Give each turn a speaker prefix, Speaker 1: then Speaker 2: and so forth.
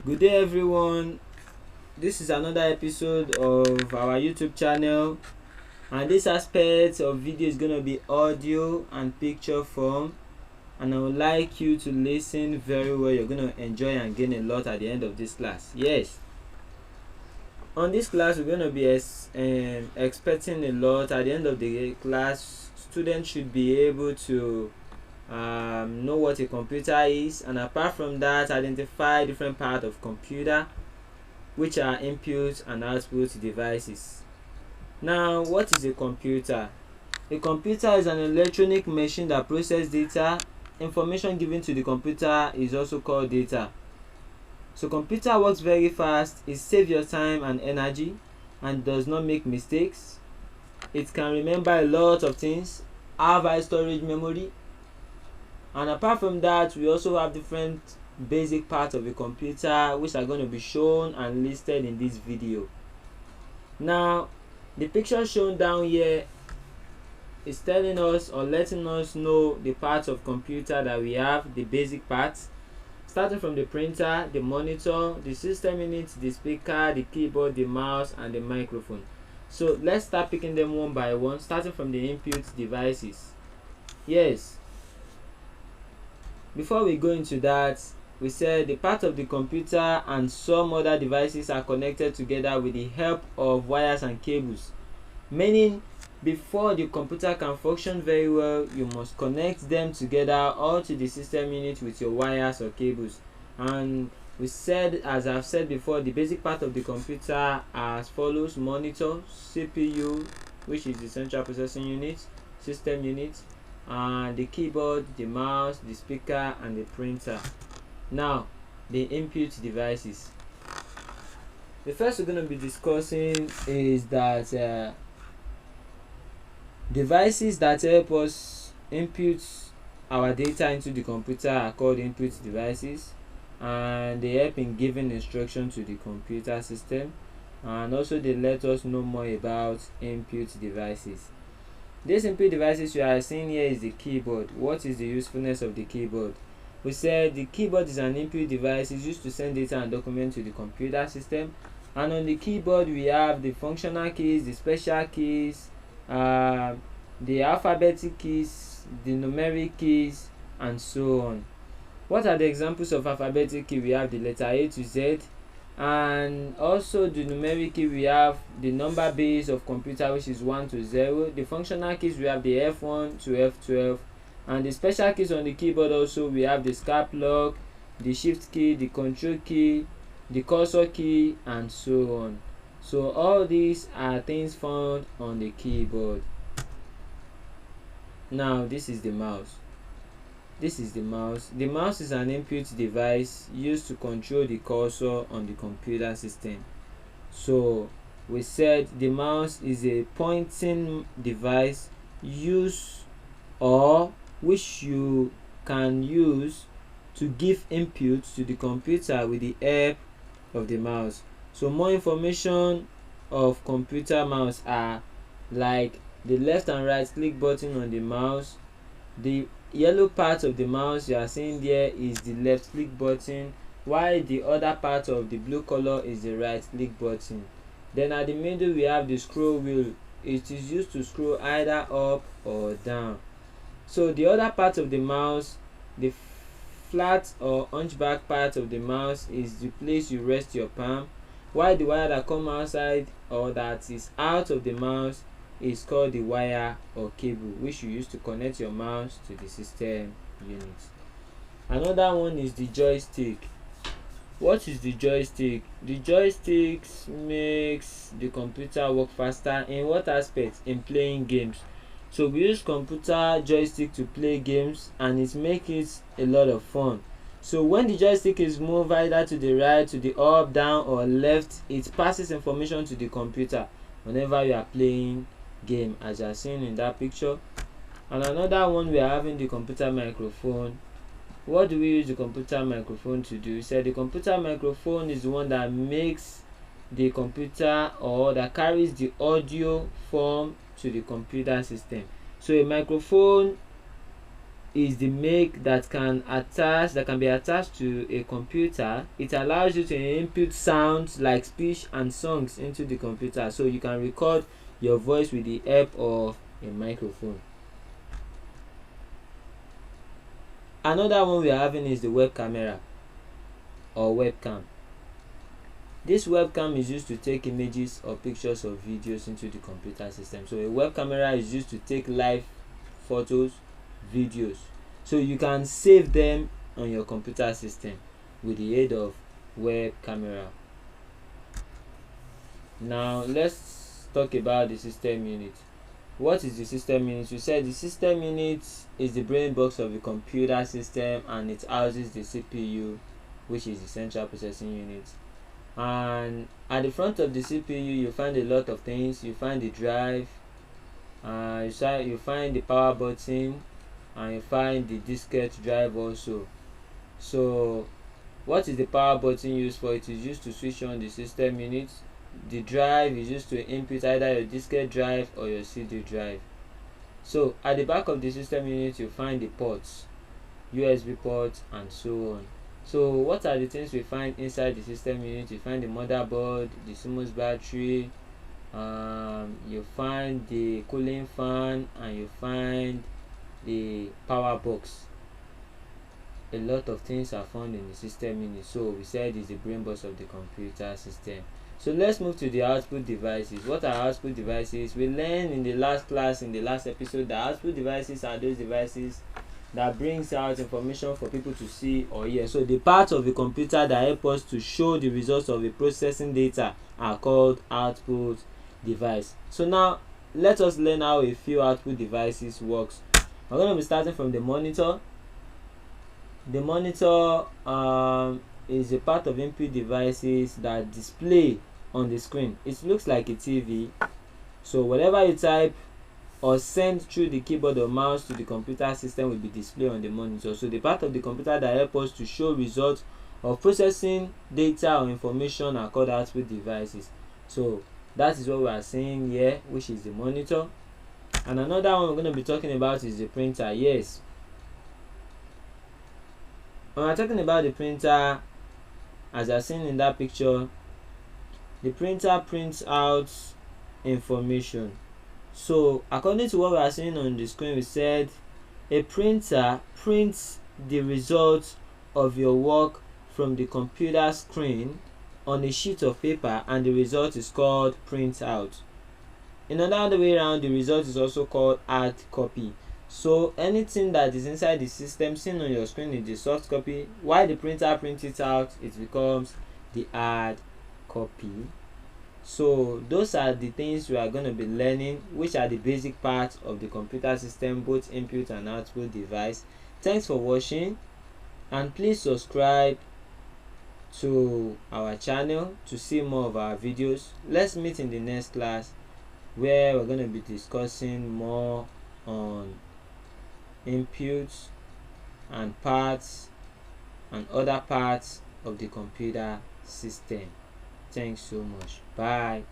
Speaker 1: Good day, everyone. This is another episode of our YouTube channel, and this aspect of video is going to be audio and picture form. And I would like you to listen very well. You're going to enjoy and gain a lot at the end of this class. Yes, on this class, we're going to be expecting a lot. At the end of the class, students should be able to know what a computer is, and apart from that, identify different parts of computer, which are input and output devices. Now, what is a computer? A computer is an electronic machine that processes data. Information given to the computer is also called data. So computer works very fast, it saves your time and energy, and does not make mistakes. It can remember a lot of things, have high storage memory, and apart from that, we also have different basic parts of a computer which are going to be shown and listed in this video. Now, the picture shown down here is telling us or letting us know the parts of computer that we have, the basic parts, starting from the printer, the monitor, the system unit, the speaker, the keyboard, the mouse, and the microphone. So let's start picking them one by one, starting from the input devices. Yes, before we go into that, we said the part of the computer and some other devices are connected together with the help of wires and cables, meaning before the computer can function very well, you must connect them together or to the system unit with your wires or cables. And we said, as I've said before, the basic part of the computer are as follows: monitor, CPU, which is the central processing unit, system unit, and the keyboard, the mouse, the speaker, and the printer. Now, the input devices. The first we're going to be discussing is that devices that help us input our data into the computer are called input devices, and they help in giving instruction to the computer system, and also they let us know more about input devices. These input devices you are seeing here is the keyboard. What is the usefulness of the keyboard? We said the keyboard is an input device. It's used to send data and document to the computer system, and on the keyboard we have the functional keys, the special keys, the alphabetic keys, the numeric keys, and so on. What are the examples of alphabetic key? We have the letter A to Z, and also the numeric key we have the number base of computer, which is 1 to 0. The functional keys we have the F1 to F12, and the special keys on the keyboard also we have the cap lock, the shift key, the control key, the cursor key, and so on. So all these are things found on the keyboard. Now this is the mouse. This is the mouse. The mouse is an input device used to control the cursor on the computer system. So we said the mouse is a pointing device used or which you can use to give input to the computer with the help of the mouse. So more information of computer mouse are like the left and right click button on the mouse. The yellow part of the mouse you are seeing there is the left click button, while the other part of the blue color is the right click button. Then at the middle we have the scroll wheel. It is used to scroll either up or down. So the other part of the mouse, the flat or hunchback part of the mouse, is the place you rest your palm, while the wire that comes outside or that is out of the mouse is called the wire or cable, which you use to connect your mouse to the system unit. Another one is the joystick. What is the joystick? The joystick makes the computer work faster. In what aspect? In playing games. So we use computer joystick to play games, and it makes it a lot of fun. So when the joystick is moved either to the right, to the up, down, or left, it passes information to the computer whenever you are playing game, as you are seeing in that picture. And another one, we are having the computer microphone. What do we use the computer microphone to do? So the computer microphone is the one that makes the computer, or that carries the audio form to the computer system. So a microphone is the make that can be attached to a computer. It allows you to input sounds like speech and songs into the computer, so you can record your voice with the help of a microphone. Another one we are having is the web camera or webcam. This webcam is used to take images or pictures or videos into the computer system. So a web camera is used to take live photos, videos, so you can save them on your computer system with the aid of web camera. Now let's talk about the system unit. What is the system unit? We said the system unit is the brain box of the computer system, and it houses the CPU, which is the central processing unit. And at the front of the CPU you find a lot of things. You find the drive, you find the power button, and you find the diskette drive also. So what is the power button used for? It is used to switch on the system unit. The drive is used to input either your diskette drive or your CD drive. So at the back of the system unit you find the ports, USB ports, and so on. So what are the things we find inside the system unit? You find the motherboard, the CMOS battery, you find the cooling fan, and you find the power box. A lot of things are found in the system unit, so we said it's the brain box of the computer system. So let's move to the output devices. What are output devices? We learned in the last class, in the last episode, that output devices are those devices that brings out information for people to see or hear. So the parts of the computer that help us to show the results of the processing data are called output device. So now let us learn how a few output devices works. We're going to be starting from the monitor. The monitor is a part of input devices that display on the screen. It looks like a TV. So whatever you type or send through the keyboard or mouse to the computer system will be displayed on the monitor. So the part of the computer that help us to show results of processing data or information are called output devices. So that is what we are seeing here, which is the monitor. And another one we're going to be talking about is the printer. Yes, when we're talking about the printer, as you are seeing in that picture, the printer prints out information. So according to what we are seeing on the screen, we said a printer prints the results of your work from the computer screen on a sheet of paper, and the result is called printout. In another way around, the result is also called hard copy. So anything that is inside the system seen on your screen is the soft copy, while the printer prints it out, it becomes the hard copy. So those are the things we are going to be learning, which are the basic parts of the computer system, both input and output device. Thanks for watching, and please subscribe to our channel to see more of our videos. Let's meet in the next class, where we're going to be discussing more on inputs and parts and other parts of the computer system. Thanks so much. Bye.